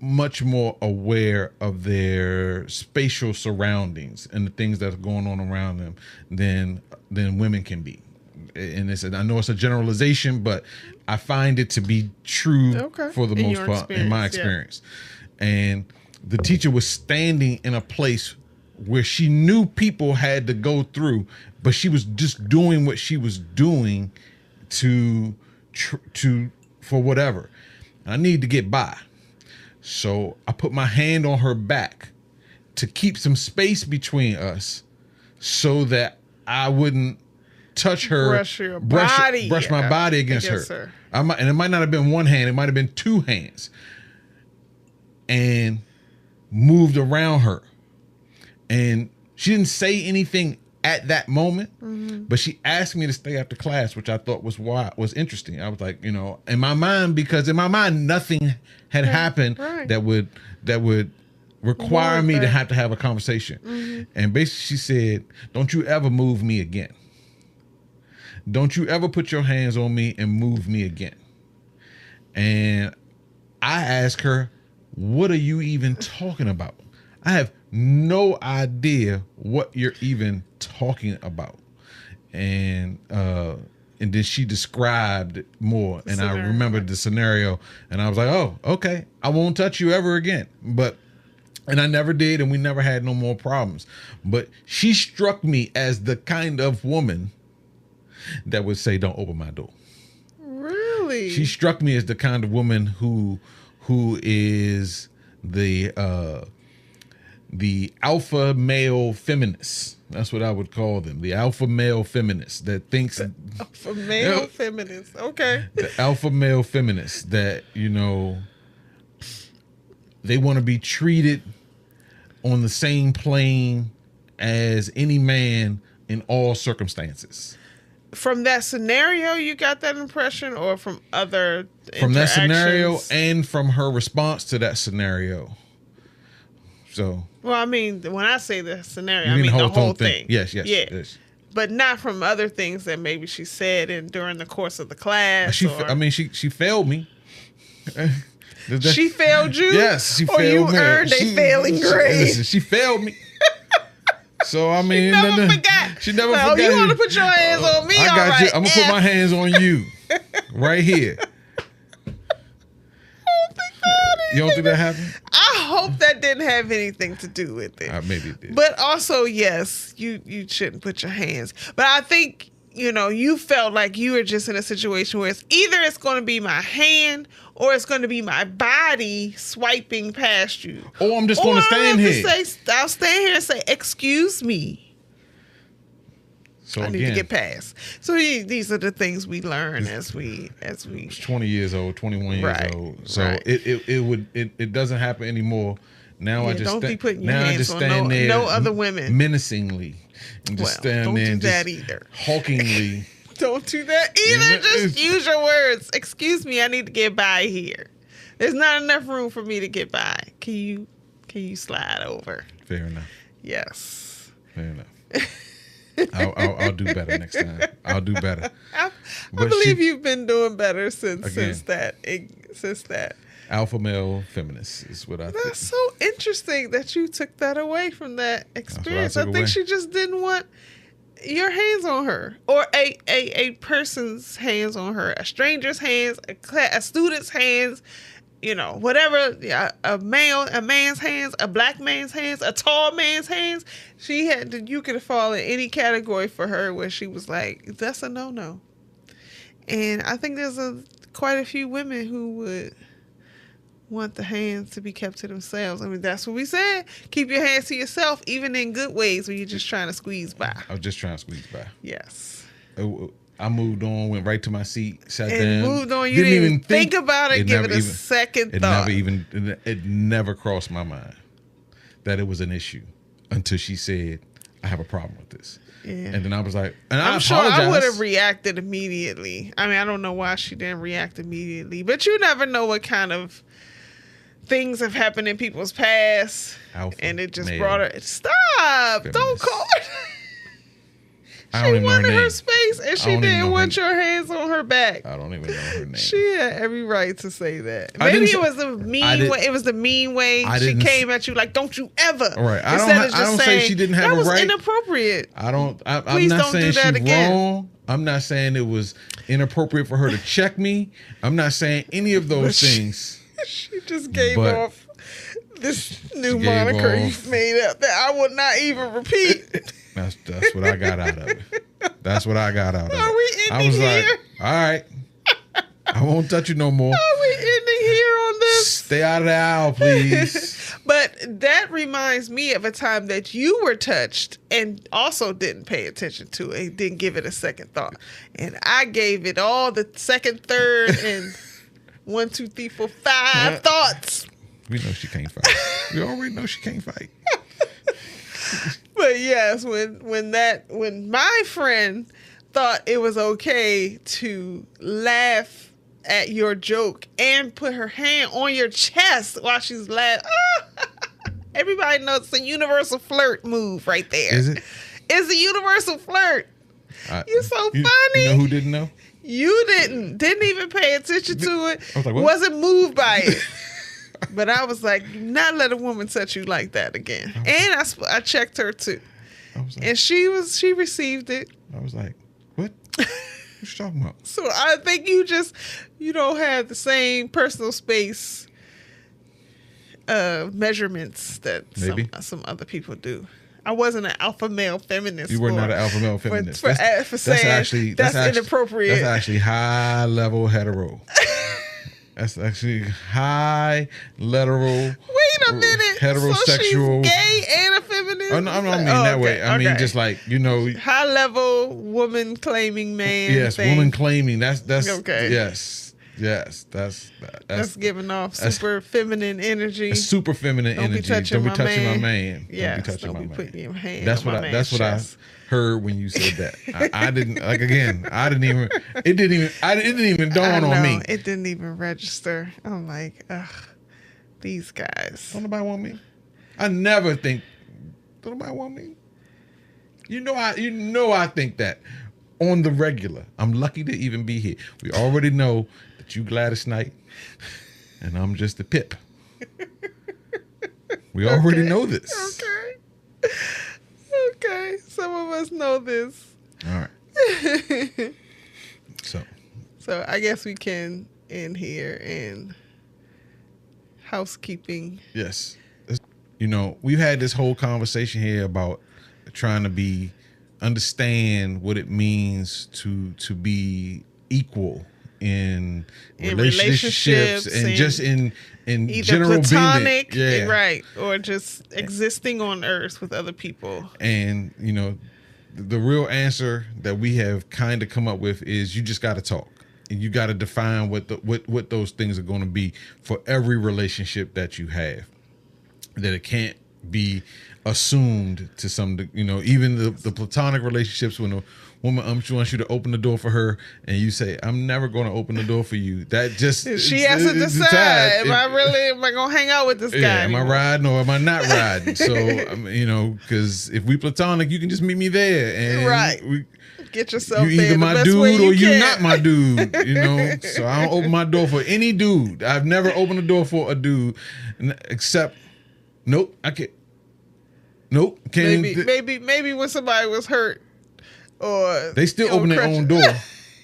much more aware of their spatial surroundings and the things that are going on around them than women can be. And I know it's a generalization, but I find it to be true for the most part in my experience. Yeah. And the teacher was standing in a place where she knew people had to go through, but she was just doing what she was doing for whatever. I need to get by. So I put my hand on her back to keep some space between us so that I wouldn't touch her, brush my body against her. And it might not have been one hand, it might have been two hands. And moved around her. And she didn't say anything at that moment, but she asked me to stay after class, which I thought was interesting. I was like, in my mind, nothing had happened that would require me to have a conversation. And basically she said, "Don't you ever move me again. Don't you ever put your hands on me and move me again." And I asked her, "What are you even talking about? I have no idea what you're even talking about." And then she described more, and I remembered the scenario, and I was like, "Oh, okay, I won't touch you ever again." And I never did, and we never had no more problems. But she struck me as the kind of woman that would say, "Don't open my door." Really? She struck me as the kind of woman who is the alpha male feminist. That's what I would call them. The alpha male feminist that thinks alpha male feminist. Okay. The alpha male feminist that, they want to be treated on the same plane as any man in all circumstances. From that scenario, you got that impression, or from other from that scenario and from her response to that scenario? So, well, I mean, when I say the scenario, I mean the whole thing. Yes. But not from other things that maybe she said during the course of the class. She failed me. She failed you? Yes, she failed me. Or you earned a failing grade. She failed me. So, I mean, she never forgot. You want to put your hands on me? I got you. I'm going to put my hands on you right here. You don't think that happened? I hope that didn't have anything to do with it. Maybe it did. But also, yes, you shouldn't put your hands. But I think, you felt like you were just in a situation where it's going to be my hand or it's going to be my body swiping past you. Or I'm just going to stand here. I'll stand here and say, "Excuse me." So I need to get past. So these are the things we learn as we 20 years old, 21 years old. So it doesn't happen anymore. Now I just don't be putting your hands on no other women menacingly, and just stand there and that either. Hulkingly. Don't do that either. Just use your words. "Excuse me, I need to get by here." There's not enough room for me to get by. Can you slide over? Fair enough. Yes. Fair enough. I'll do better next time. I'll do better. I believe you've been doing better since that. Alpha male feminist is what I think. That's so interesting that you took that away from that experience. I think she just didn't want your hands on her, or a person's hands on her, a stranger's hands, a student's hands, whatever, a man's hands, a black man's hands, a tall man's hands. You could fall in any category for her where she was like, that's a no-no. And I think there's quite a few women who would want the hands to be kept to themselves. I mean, that's what we said. Keep your hands to yourself, even in good ways when you're just trying to squeeze by. I was just trying to squeeze by. Yes. I moved on, went right to my seat, sat and down. Moved on. You didn't even think about it, give it a second thought. It never crossed my mind that it was an issue until she said, I have a problem with this. Yeah. And then I was like, I'm sure I would have reacted immediately. I mean, I don't know why she didn't react immediately, but you never know what kind of things have happened in people's past. And it just brought her. Stop! Feminist. Don't call her. She wanted her space, and she didn't want your hands on her back. I don't even know her name. She had every right to say that. Maybe it was the mean way. It was the mean way she came at you, like, "Don't you ever!" All right. I don't say she didn't have a right. That was inappropriate. I'm not saying she's wrong. I'm not saying it was inappropriate for her to check me. I'm not saying any of those things. She just gave off this new moniker you've made up that I would not even repeat. That's what I got out of it. That's what I got out of it. Are we ending I was here? like, all right. I won't touch you no more. Are we ending here on this? Stay out of the aisle, please. But that reminds me of a time that you were touched and also didn't pay attention to it, didn't give it a second thought. And I gave it all the second, third, and 1, 2, 3, 4, 5 thoughts. We know she can't fight. We already know she can't fight. But yes, when my friend thought it was okay to laugh at your joke and put her hand on your chest while she's laughing, everybody knows it's a universal flirt move right there. Is it? It's a universal flirt. You're so funny. You know who didn't know? You didn't even pay attention to it. I was like, what? Wasn't moved by it. But I was like, not let a woman touch you like that again. And I checked her too. Like, and she received it. I was like, what? What you talking about? So I think you don't have the same personal space measurements that some other people do. I wasn't an alpha male feminist. You were not an alpha male feminist. For saying that's inappropriate. That's actually high level hetero. That's actually high lateral. Wait a minute. Heterosexual. So she's gay and a feminist? I don't mean that way. I mean just like, high level woman claiming man. Yes, thing. woman claiming. That's okay. Yes. That's giving off super feminine energy. Super feminine energy. Don't be touching my man. Yes, don't be putting your hand That's on what my that's what I heard when you said that. I didn't it didn't even dawn on me. It didn't even register. I'm like, ugh, these guys. Don't nobody want me. I never think. Don't nobody want me. I think that on the regular. I'm lucky to even be here. We already know that you Gladys Knight and I'm just a pip. We already know this. Okay. Some of us know this. All right. So I guess we can end here and housekeeping. Yes. We've had this whole conversation here about trying to understand what it means to be equal in relationships and just in either general platonic, right, or just existing on earth with other people. And the real answer that we have kind of come up with is you just got to talk and you got to define what those things are going to be for every relationship that you have. That it can't be assumed to some, even the platonic relationships when woman wants you to open the door for her, and you say, "I'm never going to open the door for you." That just She has to decide: am I gonna hang out with this guy? Am I riding or am I not riding? So because if we platonic, you can just meet me there, and get yourself. You either my dude or you not my dude. So I don't open my door for any dude. I've never opened the door for a dude, except nope, I can't. Nope, can't. Maybe when somebody was hurt, or they still open their own door.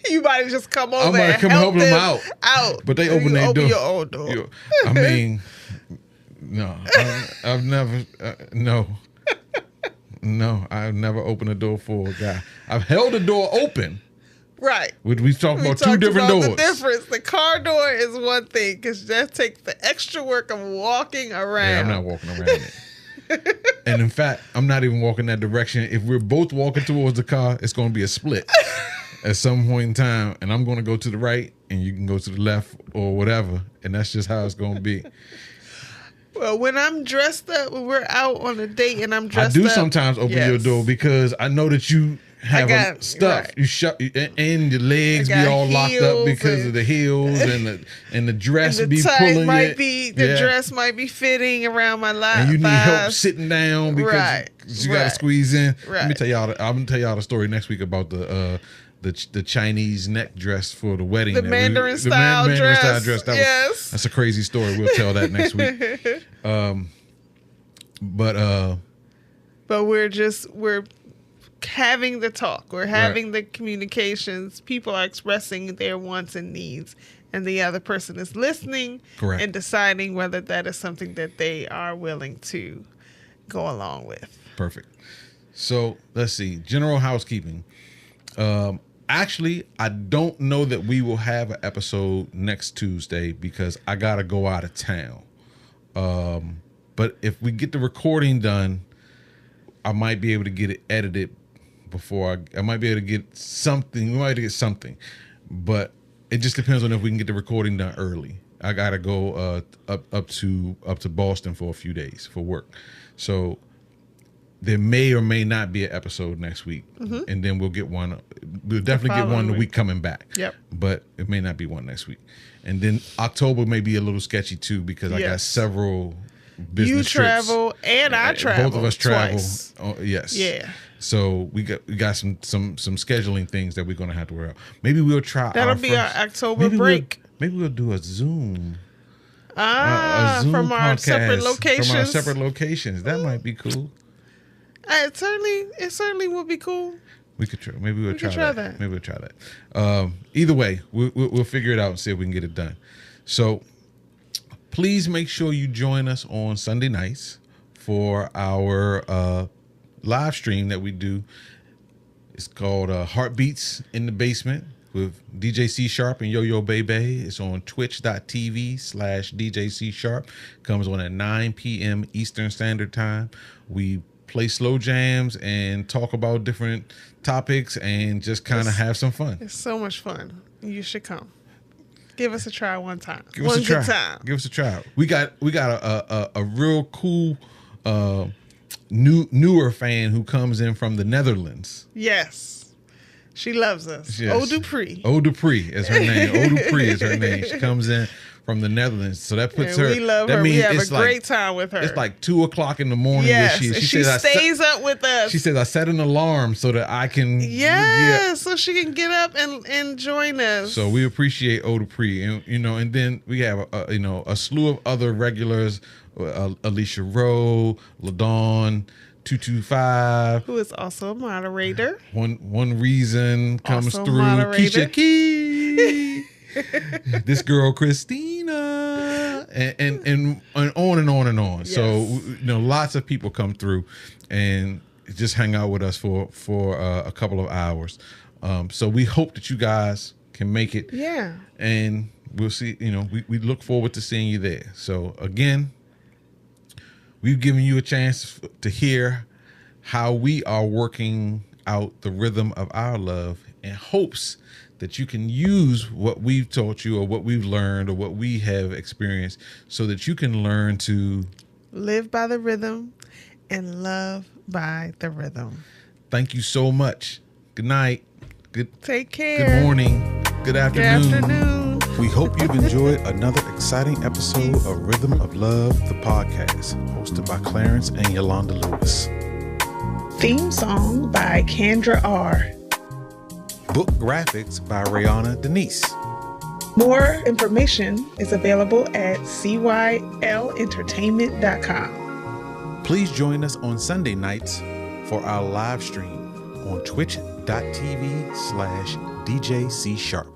You might have just come over. I might come help them out. But they open their door. Your own door. I mean, no, I've never. No, I've never opened a door for a guy. I've held a door open. Right. We talked about two different doors. The difference. The car door is one thing because that takes the extra work of walking around. Yeah, I'm not walking around it. And in fact, I'm not even walking that direction. If we're both walking towards the car, it's going to be a split at some point in time. And I'm going to go to the right and you can go to the left or whatever. And that's just how it's going to be. Well, when I'm dressed up, when we're out on a date and I'm dressed up. I do sometimes open your door because I know that you have stuff. Right. You shut and your legs be all locked up because of the heels and the dress and the be pulling might be the dress might be fitting around my life. And you need help sitting down because you got to squeeze in. Right. Let me tell y'all. I'm gonna tell y'all the story next week about the Chinese neck dress for the wedding. The Mandarin style dress. That's a crazy story. We'll tell that next week. But we're having the talk. We're having the communications. People are expressing their wants and needs, and the other person is listening and deciding whether that is something that they are willing to go along with. Perfect. So let's see. General housekeeping. Actually, I don't know that we will have an episode next Tuesday because I gotta go out of town. But if we get the recording done, I might be able to get it edited before I might be able to get something. We might get something, but it just depends on if we can get the recording done early. I gotta go up to Boston for a few days for work, so there may or may not be an episode next week, and then we'll get one. We'll definitely get one the week coming back. Yep. But it may not be one next week, and then October may be a little sketchy too because I got several business trips. You travel and I travel. Both of us travel. Twice. Yes. Yeah. So we got some scheduling things that we're gonna have to worry out. Maybe we'll try. That'll be our October break. Maybe we'll do a Zoom. A Zoom from our separate locations. From our separate locations. That might be cool. It certainly would be cool. We could try. Maybe we'll try that. Maybe we'll try that. Either way, we'll figure it out and see if we can get it done. So please make sure you join us on Sunday nights for our live stream that we do. It's called Heartbeats in the Basement with DJ C Sharp and Yo Yo Bebe. It's on twitch.tv/DJ C Sharp. Comes on at 9 p.m. Eastern Standard Time. We play slow jams and talk about different topics and just kind of have some fun. It's so much fun. You should come. Give us a try one time. Give us a try. We got a real cool newer fan who comes in from the Netherlands. Yes. She loves us. Yes. Eau Dupree. Eau Dupree is her name. Eau Dupree is her name. She comes in from the Netherlands. So that puts her. We love her. We have a great time with her. It's like 2:00 in the morning. Yes. She stays up with us. She says, I set an alarm so that I can. So she can get up and join us. So we appreciate Eau Dupree. And then we have a slew of other regulars. Alicia Rowe, LaDawn, 225, who is also a moderator. One reason comes also through. Moderator. Keisha Key, this girl Christina, and on and on and on. Yes. So lots of people come through and just hang out with us for a couple of hours. So we hope that you guys can make it. Yeah. And we'll see. We look forward to seeing you there. So again, we've given you a chance to hear how we are working out the rhythm of our love in hopes that you can use what we've taught you or what we've learned or what we have experienced so that you can learn to live by the rhythm and love by the rhythm. Thank you so much. Good night. Take care. Good morning. Good afternoon. Good afternoon. We hope you've enjoyed another exciting episode of Rhythm of Love, the podcast, hosted by Clarence and Yalonda Lewis. Theme song by Kendra R. Book graphics by Rihanna Denise. More information is available at cYLentertainment.com. Please join us on Sunday nights for our live stream on twitch.tv/DJC Sharp.